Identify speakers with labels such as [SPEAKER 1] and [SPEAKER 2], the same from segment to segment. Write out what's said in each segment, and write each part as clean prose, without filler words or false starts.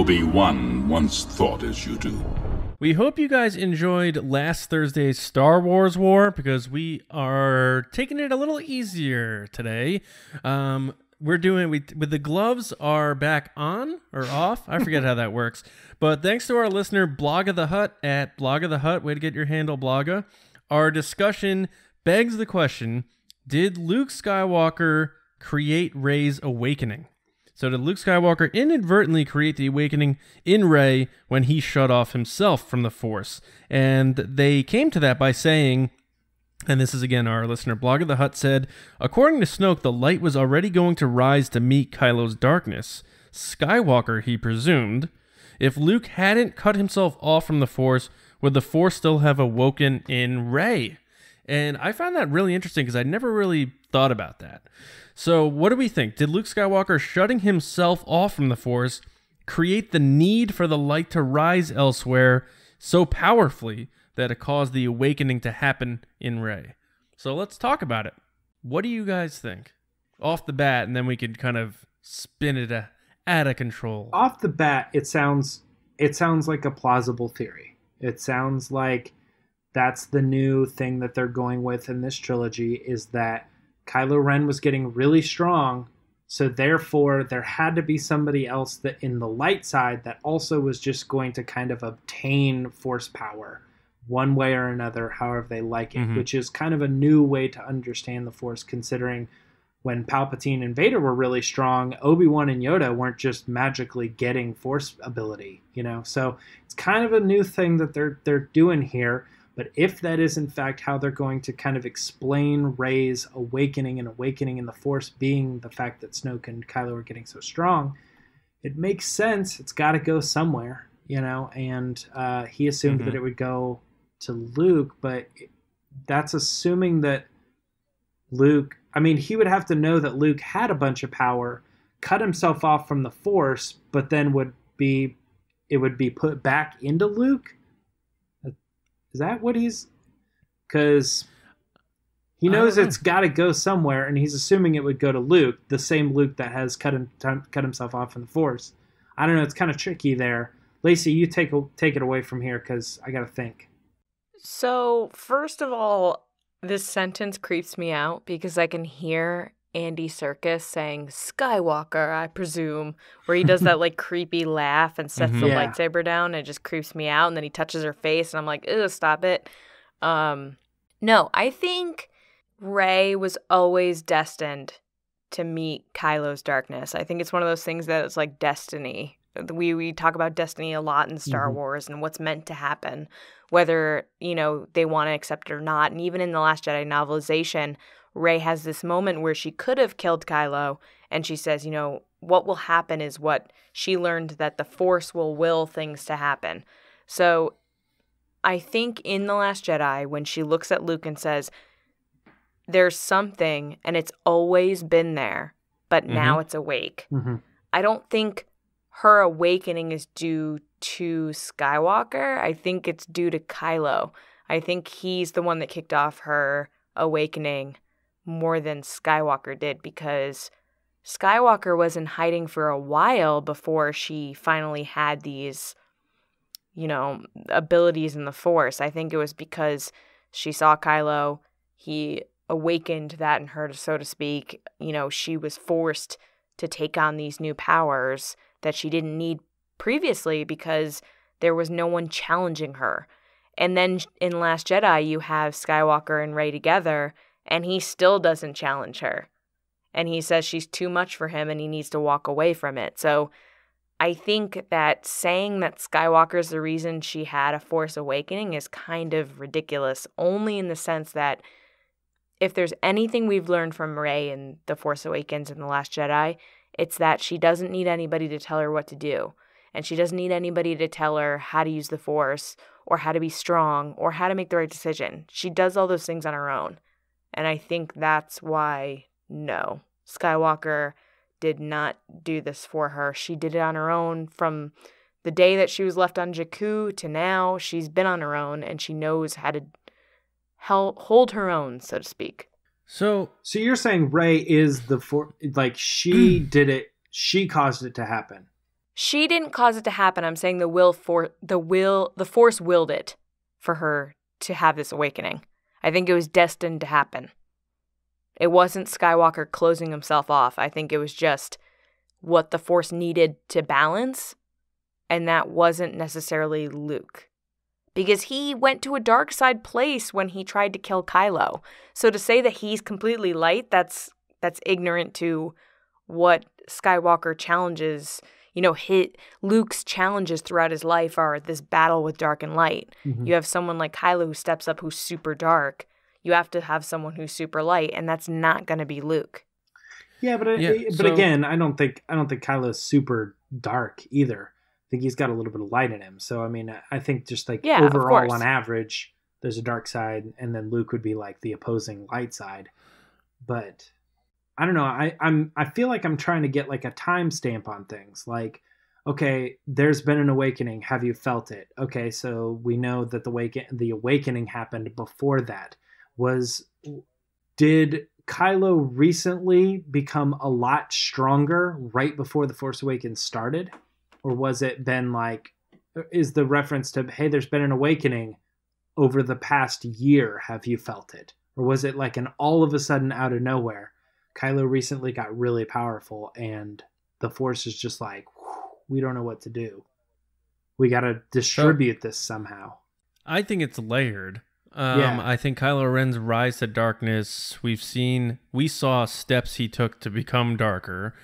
[SPEAKER 1] Obi-Wan once thought as you do.
[SPEAKER 2] We hope you guys enjoyed last Thursday's Star Wars War, because we are taking it a little easier today. With the gloves are back on or off. I forget how that works. But thanks to our listener, Blogga the Hutt at Blogga the Hutt. Way to get your handle, Blogga. Our discussion begs the question, did Luke Skywalker create Rey's awakening? So did Luke Skywalker inadvertently create the awakening in Rey when he shut off himself from the Force? And they came to that by saying, and this is again our listener Blogga the Hutt said, according to Snoke, the light was already going to rise to meet Kylo's darkness. Skywalker, he presumed. If Luke hadn't cut himself off from the Force, would the Force still have awoken in Rey? And I found that really interesting because I never really thought about that. So what do we think? Did Luke Skywalker shutting himself off from the Force create the need for the light to rise elsewhere so powerfully that it caused the awakening to happen in Rey? So let's talk about it. What do you guys think? Off the bat, and then we could kind of spin it out of control.
[SPEAKER 3] Off the bat, it sounds like a plausible theory. It sounds like that's the new thing that they're going with in this trilogy, is that Kylo Ren was getting really strong, so therefore there had to be somebody else that in the light side that also was just going to kind of obtain Force power one way or another, however they like it, which is kind of a new way to understand the Force, considering when Palpatine and Vader were really strong, Obi-Wan and Yoda weren't just magically getting Force ability, So it's kind of a new thing that they're doing here. But if that is in fact how they're going to kind of explain Rey's awakening and awakening in the Force being the fact that Snoke and Kylo are getting so strong, it makes sense. It's got to go somewhere, and he assumed that it would go to Luke, but that's assuming that Luke, he would have to know that Luke had a bunch of power, cut himself off from the Force, but then it would be put back into Luke. Is that what because he knows it's got to go somewhere, and he's assuming it would go to Luke, the same Luke that has cut himself off from the Force. I don't know. It's kind of tricky there. Lacey, you take it away from here, because I got to think.
[SPEAKER 4] So, first of all, this sentence creeps me out because I can hear Andy Serkis saying, Skywalker, I presume, where he does that creepy laugh and sets the lightsaber down, and it just creeps me out, and then he touches her face, and I'm like, ew, stop it. No, I think Rey was always destined to meet Kylo's darkness. I think it's one of those things that it's like destiny. We talk about destiny a lot in Star Wars and what's meant to happen, whether, they want to accept it or not. And even in The Last Jedi novelization, Rey has this moment where she could have killed Kylo, and she says, what will happen is what she learned, that the Force will things to happen. So I think in The Last Jedi, when she looks at Luke and says, there's something, and it's always been there, but now it's awake. I don't think her awakening is due to Skywalker. I think it's due to Kylo. I think he's the one that kicked off her awakening more than Skywalker did, because Skywalker was in hiding for a while before she finally had these, abilities in the Force. I think it was because she saw Kylo, he awakened that in her, so to speak. She was forced to take on these new powers that she didn't need previously because there was no one challenging her. And then in Last Jedi, you have Skywalker and Rey together, and he still doesn't challenge her. And he says she's too much for him and he needs to walk away from it. So I think that saying that Skywalker's the reason she had a Force awakening is kind of ridiculous, only in the sense that if there's anything we've learned from Rey in The Force Awakens and The Last Jedi, it's that she doesn't need anybody to tell her what to do. And she doesn't need anybody to tell her how to use the Force or how to be strong or how to make the right decision. She does all those things on her own. And I think that's why, no, Skywalker did not do this for her. She did it on her own from the day that she was left on Jakku to now. She's been on her own, and she knows how to hold her own, so to speak.
[SPEAKER 3] So you're saying Rey is she did it, she caused it to happen.
[SPEAKER 4] She didn't cause it to happen. I'm saying the Force willed it for her to have this awakening. I think it was destined to happen. It wasn't Skywalker closing himself off. I think it was just what the Force needed to balance, and that wasn't necessarily Luke. Because he went to a dark side place when he tried to kill Kylo. So to say that he's completely light, that's ignorant to what Skywalker challenges. Luke's challenges throughout his life are this battle with dark and light. Mm-hmm. You have someone like Kylo who steps up who's super dark. You have to have someone who's super light, and that's not going to be Luke.
[SPEAKER 3] Yeah, but again, I don't think Kylo's super dark either. I think he's got a little bit of light in him. So I mean, I think just like overall on average, there's a dark side, and then Luke would be like the opposing light side. But I don't know. I feel like I'm trying to get like a timestamp on things. Like, okay, there's been an awakening. Have you felt it? Okay, so we know that the awakening happened before that. Did Kylo recently become a lot stronger right before The Force Awakens started? Or was it been like, is the reference to, hey, there's been an awakening over the past year, have you felt it? Or was it like an all of a sudden out of nowhere, Kylo recently got really powerful and the Force is just like, we don't know what to do. We got to distribute this somehow.
[SPEAKER 2] I think it's layered. I think Kylo Ren's rise to darkness, we saw steps he took to become darker,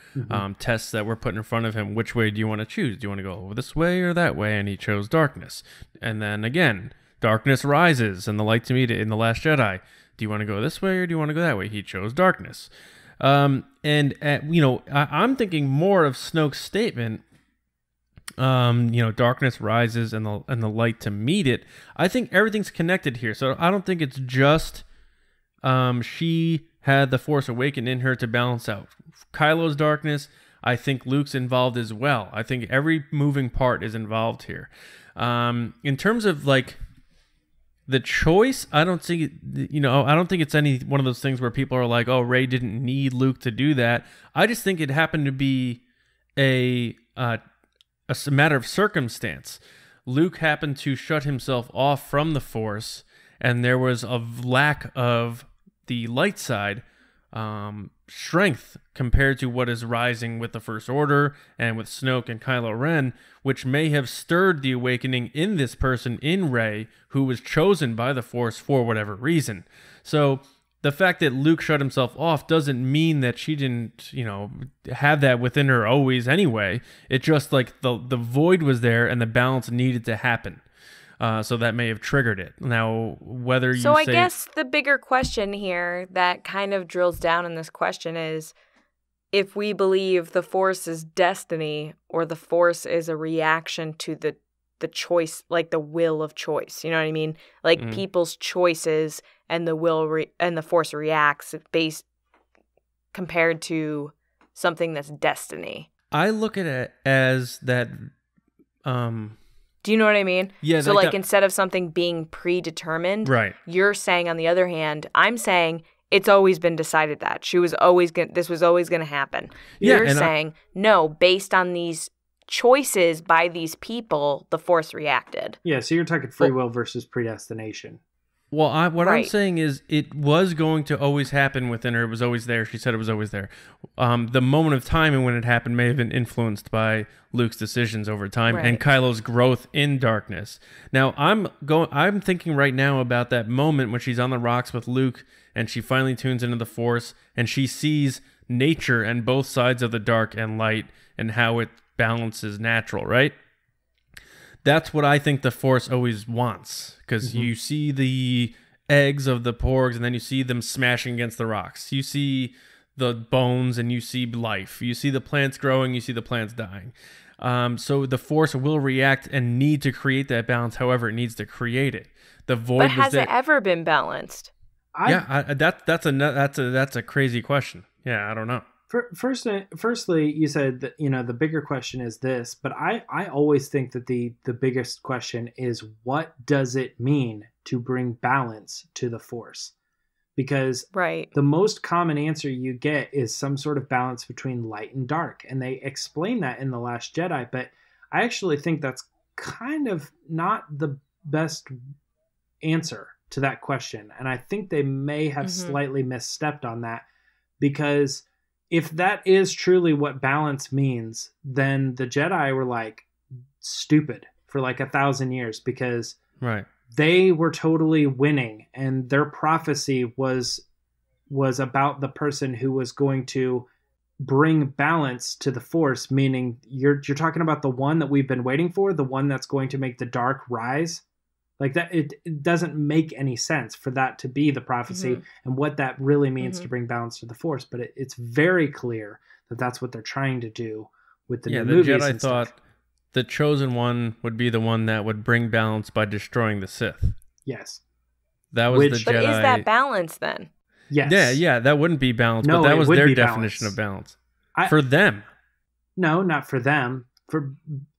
[SPEAKER 2] tests that were put in front of him. Which way do you want to choose? Do you want to go this way or that way? And he chose darkness. And then again, darkness rises and the light to meet it in The Last Jedi. Do you want to go this way or do you want to go that way? He chose darkness. I'm thinking more of Snoke's statement. Darkness rises and the light to meet it. I think everything's connected here. So I don't think it's just she had the Force Awaken in her to balance out Kylo's darkness. I think Luke's involved as well. I think every moving part is involved here. In terms of like the choice, I don't think it's any one of those things where people are like, oh, Rey didn't need Luke to do that. I just think it happened to be a matter of circumstance. Luke happened to shut himself off from the Force, and there was a lack of the light side strength compared to what is rising with the First Order and with Snoke and Kylo Ren, which may have stirred the awakening in this person, in Rey, who was chosen by the Force for whatever reason. So the fact that Luke shut himself off doesn't mean that she didn't, have that within her always anyway. It just like the void was there and the balance needed to happen. So that may have triggered it. Now, whether you
[SPEAKER 4] I guess the bigger question here that kind of drills down in this question is if we believe the Force is destiny or the Force is a reaction to the choice, like the will of choice. You know what I mean? Like people's choices and the will and the Force reacts based compared to something that's destiny.
[SPEAKER 2] I look at it as that.
[SPEAKER 4] Do you know what I mean?
[SPEAKER 2] Yeah.
[SPEAKER 4] So instead of something being predetermined,
[SPEAKER 2] right?
[SPEAKER 4] You're saying on the other hand, I'm saying it's always been decided that this was always going to happen.
[SPEAKER 2] Yeah,
[SPEAKER 4] You're saying no, based on these choices by these people, the Force reacted.
[SPEAKER 3] Yeah, so you're talking free will versus predestination.
[SPEAKER 2] Well, I'm saying is it was going to always happen within her. It was always there. She said it was always there. The moment of time and when it happened may have been influenced by Luke's decisions over time and Kylo's growth in darkness. Now, I'm thinking right now about that moment when she's on the rocks with Luke and she finally tunes into the Force and she sees nature and both sides of the dark and light and how it balances natural, right? That's what I think the Force always wants, because you see the eggs of the porgs and then you see them smashing against the rocks. You see the bones and you see life. You see the plants growing, you see the plants dying. So the Force will react and need to create that balance however it needs to create it. The void
[SPEAKER 4] But has it ever been balanced?
[SPEAKER 2] That's a crazy question. Yeah, I don't know.
[SPEAKER 3] Firstly, you said that the bigger question is this, but I always think that the biggest question is what does it mean to bring balance to the Force? because
[SPEAKER 4] Right.
[SPEAKER 3] the most common answer you get is some sort of balance between light and dark. And they explain that in The Last Jedi, but I actually think that's kind of not the best answer to that question. And I think they may have slightly misstepped on that, because if that is truly what balance means, then the Jedi were like stupid for like 1,000 years, because
[SPEAKER 2] Right.
[SPEAKER 3] they were totally winning, and their prophecy was about the person who was going to bring balance to the Force, meaning you're talking about the one that we've been waiting for, the one that's going to make the dark rise. Like that, it doesn't make any sense for that to be the prophecy and what that really means to bring balance to the Force. But it's very clear that that's what they're trying to do with the new movies.
[SPEAKER 2] Yeah, the Jedi
[SPEAKER 3] and stuff.
[SPEAKER 2] thought the chosen one would be the one that would bring balance by destroying the Sith.
[SPEAKER 3] Yes.
[SPEAKER 2] That was the
[SPEAKER 4] But
[SPEAKER 2] Jedi.
[SPEAKER 4] is that balance then?
[SPEAKER 3] Yes.
[SPEAKER 2] Yeah, that wouldn't be balance,
[SPEAKER 3] No,
[SPEAKER 2] but that
[SPEAKER 3] it
[SPEAKER 2] was
[SPEAKER 3] would
[SPEAKER 2] their
[SPEAKER 3] be
[SPEAKER 2] definition
[SPEAKER 3] balance.
[SPEAKER 2] of balance. For them.
[SPEAKER 3] No, not for them.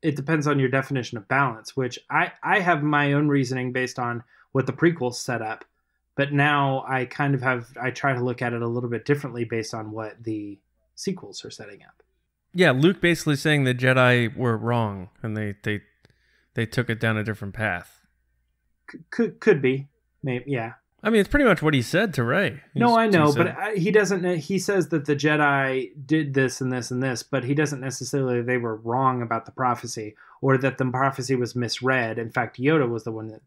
[SPEAKER 3] It depends on your definition of balance, which I have my own reasoning based on what the prequels set up. But now I kind of I try to look at it a little bit differently based on what the sequels are setting up.
[SPEAKER 2] Yeah, Luke basically saying the Jedi were wrong and they took it down a different path.
[SPEAKER 3] Could be. Maybe, yeah.
[SPEAKER 2] I mean, it's pretty much what he said to Rey.
[SPEAKER 3] No, I know, but he doesn't. He says that the Jedi did this and this and this, but he doesn't necessarily they were wrong about the prophecy, or that the prophecy was misread. In fact, Yoda was the one that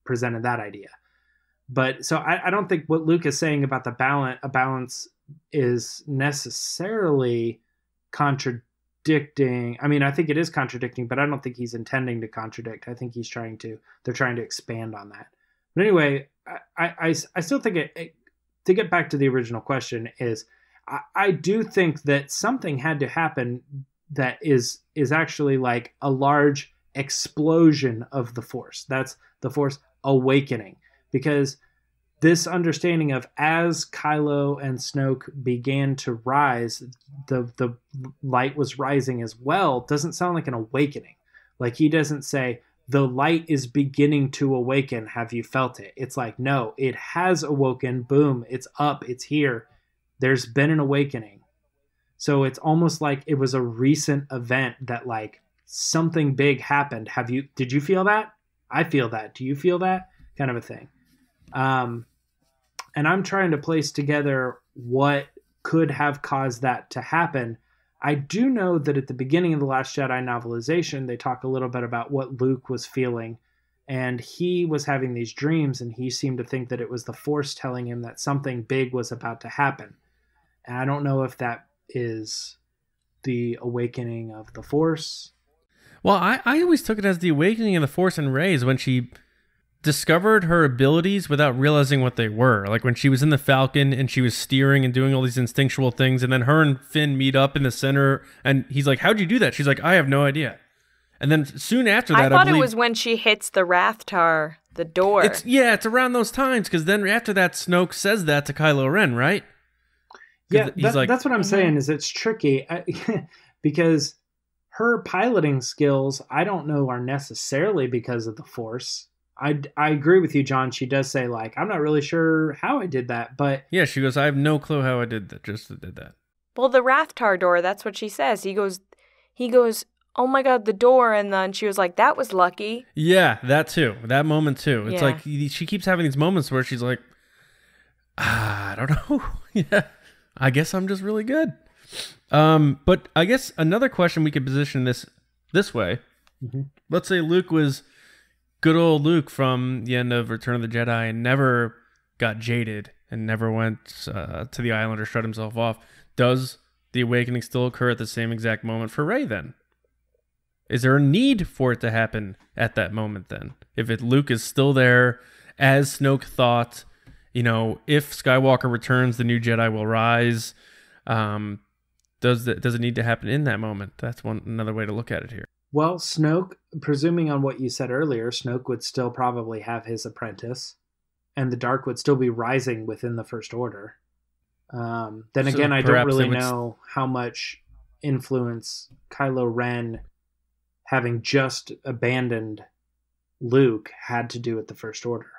[SPEAKER 3] presented that idea. But so I don't think what Luke is saying about a balance is necessarily contradicting. I mean, I think it is contradicting, but I don't think he's intending to contradict. I think they're trying to expand on that. But anyway, I still think to get back to the original question is I do think that something had to happen that is actually like a large explosion of the Force. That's the Force awakening, because this understanding of as Kylo and Snoke began to rise, the light was rising as well, doesn't sound like an awakening. Like he doesn't say, the light is beginning to awaken. Have you felt it? It's like, no, it has awoken. Boom. It's up. It's here. There's been an awakening. So it's almost like it was a recent event that like something big happened. Did you feel that? I feel that. Do you feel that? Kind of a thing. And I'm trying to place together what could have caused that to happen. I do know that at the beginning of The Last Jedi novelization, they talk a little bit about what Luke was feeling. And he was having these dreams, and he seemed to think that it was the Force telling him that something big was about to happen. And I don't know if that is the awakening of the Force.
[SPEAKER 2] Well, I always took it as the awakening of the Force in Rey's when she discovered her abilities without realizing what they were. Like when she was in the Falcon and she was steering and doing all these instinctual things, and then her and Finn meet up in the center, and he's like, how'd you do that? She's like, I have no idea. And then soon after that,
[SPEAKER 4] I thought it was when she hits the Rathtar, the door.
[SPEAKER 2] It's around those times, because then after that, Snoke says that to Kylo Ren, right?
[SPEAKER 3] Yeah, that's what I'm saying, is it's tricky because her piloting skills, I don't know, are necessarily because of the Force. I agree with you, John. She does say, like, I'm not really sure how I did that, but...
[SPEAKER 2] Yeah, she goes, I have no clue how I did that, just did that.
[SPEAKER 4] Well, the Rathtar door, that's what she says. He goes, oh my God, the door, and then she was like, that was lucky.
[SPEAKER 2] Yeah, that too. That moment too. It's
[SPEAKER 4] Yeah.
[SPEAKER 2] like, she keeps having these moments where she's like, I don't know. Yeah, I guess I'm just really good. But I guess another question we could position this way. Mm-hmm. Let's say Luke was... good old Luke from the end of Return of the Jedi and never got jaded and never went to the island or shut himself off. Does the awakening still occur at the same exact moment for Rey then? Is there a need for it to happen at that moment then? If Luke is still there, as Snoke thought, if Skywalker returns, the new Jedi will rise. Does it need to happen in that moment? That's another way to look at it here.
[SPEAKER 3] Well, Snoke, presuming on what you said earlier, Snoke would still probably have his apprentice, and the dark would still be rising within the First Order. Then again, I don't really know how much influence Kylo Ren, having just abandoned Luke, had to do with the First Order.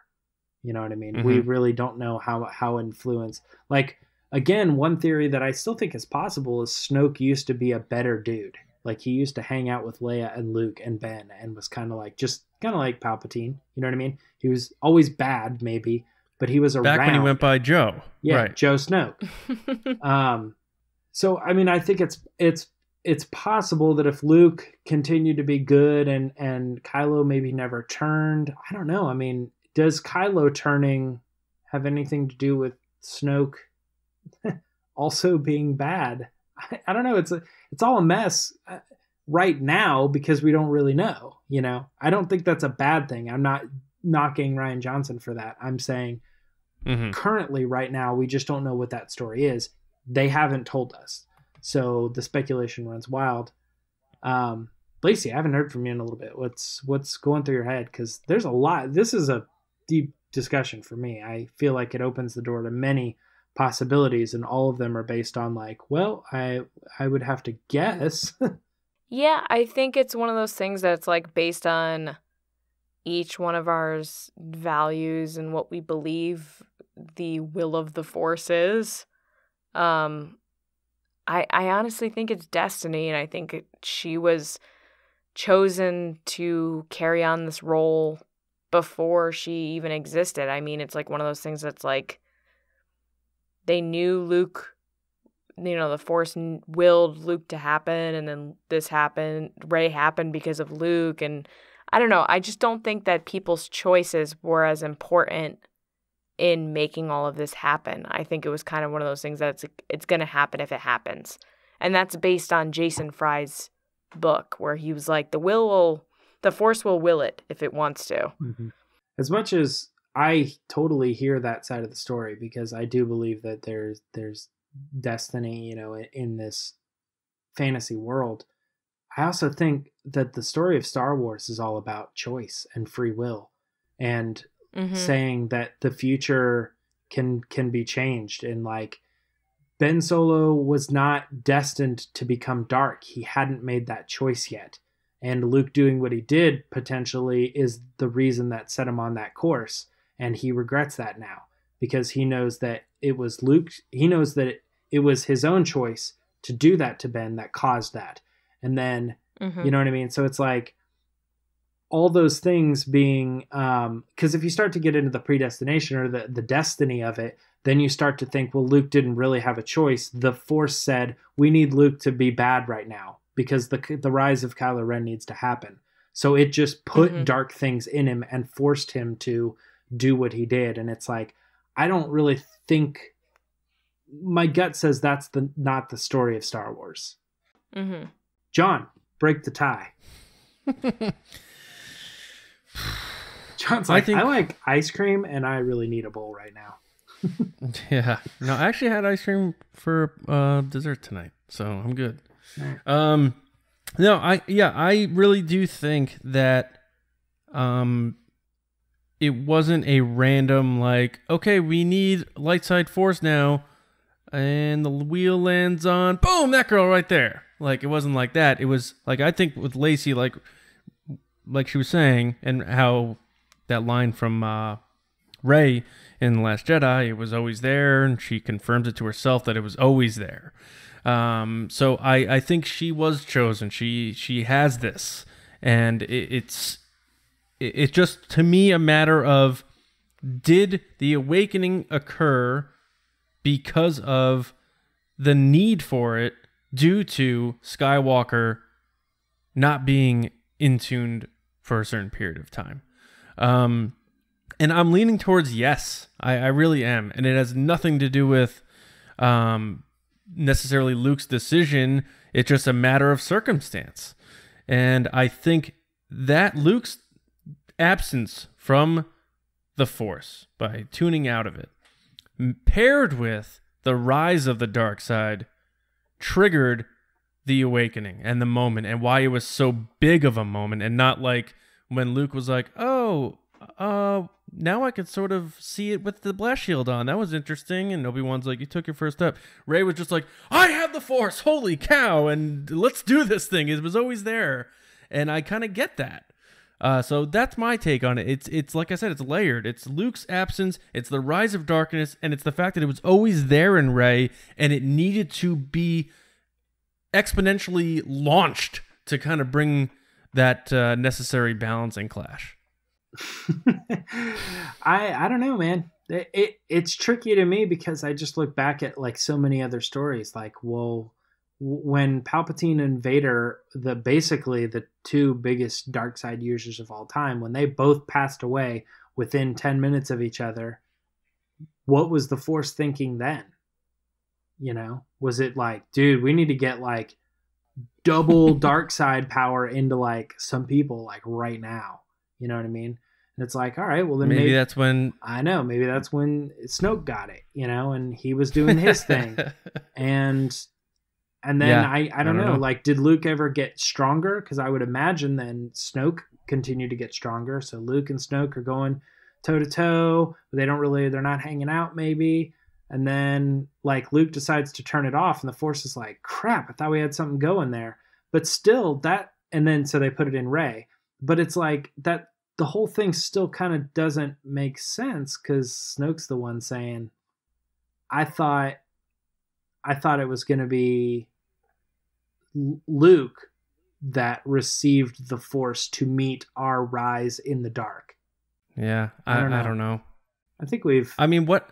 [SPEAKER 3] You know what I mean? We really don't know how influenced. Like, again, one theory that I still think is possible is Snoke used to be a better dude. Like, he used to hang out with Leia and Luke and Ben and was kind of like Palpatine. You know what I mean? He was always bad, maybe, but he was around.
[SPEAKER 2] Back when he went by Joe.
[SPEAKER 3] Yeah,
[SPEAKER 2] right.
[SPEAKER 3] Joe Snoke. So, I mean, I think it's possible that if Luke continued to be good and Kylo maybe never turned, I don't know. I mean, does Kylo turning have anything to do with Snoke also being bad? I don't know. It's all a mess right now because we don't really know, you know? I don't think that's a bad thing. I'm not knocking Rian Johnson for that. I'm saying currently right now, we just don't know what that story is. They haven't told us. So the speculation runs wild. Lacey, I haven't heard from you in a little bit. What's going through your head? Because there's a lot. This is a deep discussion for me. I feel like it opens the door to many possibilities, and all of them are based on like, well, I would have to guess.
[SPEAKER 4] Yeah, I think it's one of those things that's like based on each one of our values and what we believe the will of the Force is. I honestly think it's destiny, and I think she was chosen to carry on this role before she even existed. I mean, it's like one of those things that's like they knew Luke, you know, the Force willed Luke to happen, and then this happened, Rey happened because of Luke, and I don't know. I just don't think that people's choices were as important in making all of this happen. I think it was kind of one of those things that it's going to happen if it happens. And that's based on Jason Fry's book, where he was like, the Force will will it if it wants to.
[SPEAKER 3] Mm-hmm. As much as I totally hear that side of the story, because I do believe that there's destiny, you know, in this fantasy world, I also think that the story of Star Wars is all about choice and free will, and saying that the future can be changed. And like, Ben Solo was not destined to become dark. He hadn't made that choice yet. And Luke doing what he did potentially is the reason that set him on that course. And he regrets that now because he knows that it was Luke. He knows that it was his own choice to do that to Ben that caused that. And then, you know what I mean? So it's like, all those things being, because if you start to get into the predestination or the destiny of it, then you start to think, well, Luke didn't really have a choice. The Force said, we need Luke to be bad right now because the rise of Kylo Ren needs to happen. So it just put dark things in him and forced him to do what he did. And it's like, I don't really think, my gut says that's not the story of Star Wars. John, break the tie. John's like, I like ice cream and I really need a bowl right now.
[SPEAKER 2] Yeah. No, I actually had ice cream for dessert tonight, so I'm good.
[SPEAKER 3] Right.
[SPEAKER 2] No, I really do think that it wasn't a random like, okay, we need light side force now, and the wheel lands on, boom, that girl right there. Like, it wasn't like that. It was like, I think with Lacey, like she was saying, and how that line from Rey in The Last Jedi, it was always there, and she confirms it to herself that it was always there. So I think she was chosen. She has this, and it's just, to me, a matter of, did the awakening occur because of the need for it due to Skywalker not being in tuned for a certain period of time? And I'm leaning towards yes. I really am. And it has nothing to do with necessarily Luke's decision. It's just a matter of circumstance. And I think that Luke's absence from the Force, by tuning out of it, paired with the rise of the dark side, triggered the awakening and the moment, and why it was so big of a moment, and not like when Luke was like, oh, now I can sort of see it with the blast shield on. That was interesting. And Obi-Wan's like, you took your first step. Rey was just like, I have the Force. Holy cow. And let's do this thing. It was always there. And I kind of get that. So that's my take on it. It's like I said, it's layered. It's Luke's absence, it's the rise of darkness, and it's the fact that it was always there in Rey, and it needed to be exponentially launched to kind of bring that necessary balance and clash.
[SPEAKER 3] I don't know, man. It's tricky to me because I just look back at like so many other stories. Like, well, when Palpatine and Vader, basically the two biggest dark side users of all time, when they both passed away within 10 minutes of each other, what was the Force thinking then? You know, was it like, dude, we need to get like double dark side power into like some people like right now? You know what I mean? And it's like, all right, well then
[SPEAKER 2] maybe that's when
[SPEAKER 3] maybe that's when Snoke got it, you know, and he was doing his thing. And then yeah, I don't know, like, did Luke ever get stronger? Because I would imagine then Snoke continued to get stronger. So Luke and Snoke are going toe to toe. They're not hanging out maybe. And then like Luke decides to turn it off and the Force is like, crap, I thought we had something going there. But still and then so they put it in Rey. But it's like that the whole thing still kind of doesn't make sense because Snoke's the one saying, I thought it was going to be Luke that received the Force to meet our rise in the dark.
[SPEAKER 2] Yeah, I don't know.
[SPEAKER 3] I think
[SPEAKER 2] what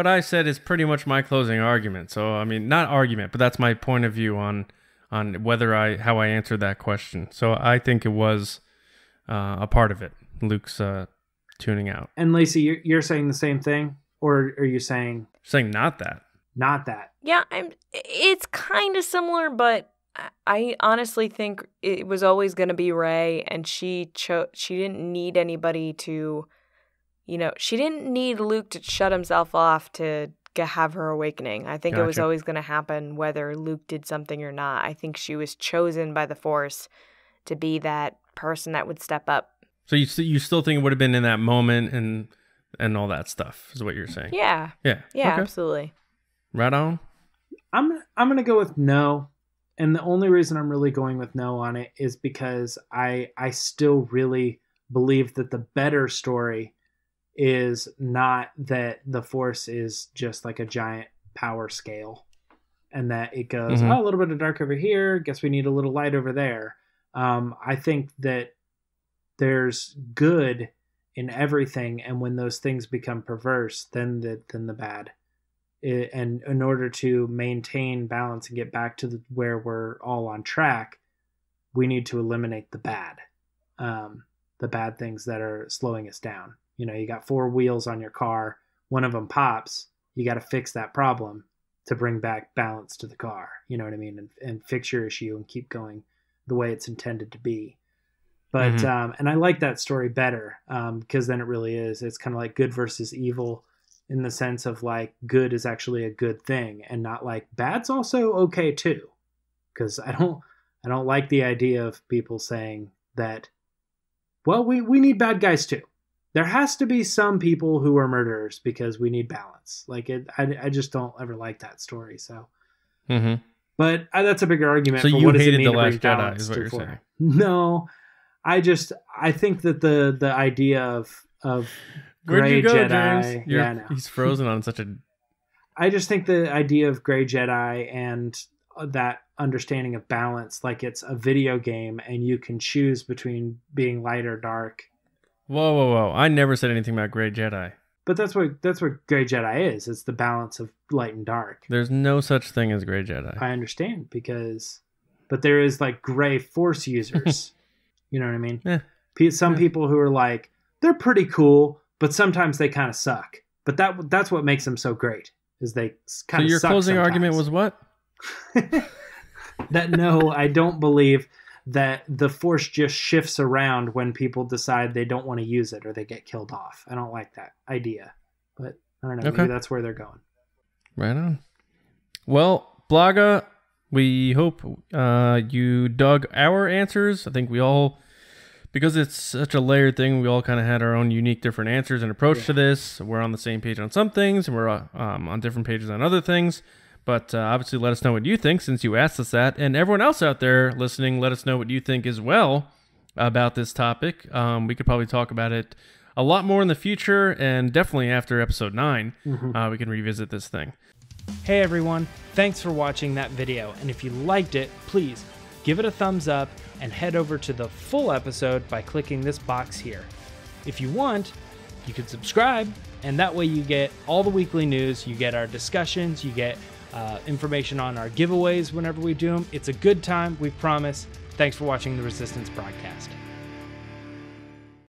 [SPEAKER 2] I said is pretty much my closing argument. So, I mean, not argument, but that's my point of view on how I answered that question. So I think it was a part of it. Luke's tuning out.
[SPEAKER 3] And Lacey, you're saying the same thing, or are you saying
[SPEAKER 2] not that?
[SPEAKER 3] Not that.
[SPEAKER 4] Yeah, it's kind of similar, but I honestly think it was always going to be Rey, and she didn't need anybody to, you know, she didn't need Luke to shut himself off to have her awakening. I think It was always going to happen whether Luke did something or not. I think she was chosen by the Force to be that person that would step up.
[SPEAKER 2] So you still think it would have been in that moment and all that stuff is what you're saying?
[SPEAKER 4] Yeah.
[SPEAKER 2] Yeah.
[SPEAKER 4] Yeah,
[SPEAKER 2] okay.
[SPEAKER 4] Absolutely.
[SPEAKER 2] Right on.
[SPEAKER 3] I'm going to go with no. And the only reason I'm really going with no on it is because I still really believe that the better story is not that the Force is just like a giant power scale and that it goes, a little bit of dark over here, guess we need a little light over there. I think that there's good in everything, and when those things become perverse, then the bad. And in order to maintain balance and get back to where we're all on track, we need to eliminate the bad things that are slowing us down. You know, you got 4 wheels on your car, one of them pops, you got to fix that problem to bring back balance to the car. You know what I mean? And fix your issue and keep going the way it's intended to be. But and I like that story better because then it really is. It's kind of like good versus evil, in the sense of like good is actually a good thing and not like bad's also okay too. Because I don't like the idea of people saying that, well, we need bad guys too. There has to be some people who are murderers because we need balance. Like I just don't ever like that story. So, but that's a bigger argument.
[SPEAKER 2] So
[SPEAKER 3] for
[SPEAKER 2] you
[SPEAKER 3] what does it
[SPEAKER 2] hated
[SPEAKER 3] mean
[SPEAKER 2] The
[SPEAKER 3] to bring
[SPEAKER 2] Last Jedi
[SPEAKER 3] balance
[SPEAKER 2] is what
[SPEAKER 3] to
[SPEAKER 2] you're
[SPEAKER 3] the
[SPEAKER 2] saying.
[SPEAKER 3] No, I think that the idea of
[SPEAKER 2] Where'd
[SPEAKER 3] Gray
[SPEAKER 2] you go,
[SPEAKER 3] Jedi.
[SPEAKER 2] James? He's frozen on such a.
[SPEAKER 3] I just think the idea of Gray Jedi and that understanding of balance, like it's a video game and you can choose between being light or dark.
[SPEAKER 2] Whoa! I never said anything about Gray Jedi.
[SPEAKER 3] But that's what Gray Jedi is. It's the balance of light and dark.
[SPEAKER 2] There's no such thing as Gray Jedi.
[SPEAKER 3] I understand but there is like gray Force users. You know what I mean? Some people who are like, they're pretty cool, but sometimes they kind of suck. But that's what makes them so great, is they kind of suck.
[SPEAKER 2] So your closing
[SPEAKER 3] sometimes.
[SPEAKER 2] argument was what?
[SPEAKER 3] That no, I don't believe that the Force just shifts around when people decide they don't want to use it or they get killed off. I don't like that idea. But I don't know, maybe that's where they're going.
[SPEAKER 2] Right on. Well, Blogga, we hope you dug our answers. I think we all, because it's such a layered thing, we all kind of had our own unique different answers and approach to this. We're on the same page on some things, and we're on different pages on other things. But obviously, let us know what you think, since you asked us that. And everyone else out there listening, let us know what you think as well. about this topic. We could probably talk about it a lot more in the future, and definitely after episode 9, we can revisit this thing.
[SPEAKER 3] Hey everyone, thanks for watching that video, and if you liked it, please give it a thumbs up and head over to the full episode by clicking this box here. If you want, you can subscribe, and that way you get all the weekly news, you get our discussions, you get information on our giveaways whenever we do them. It's a good time, we promise. Thanks for watching the Resistance broadcast.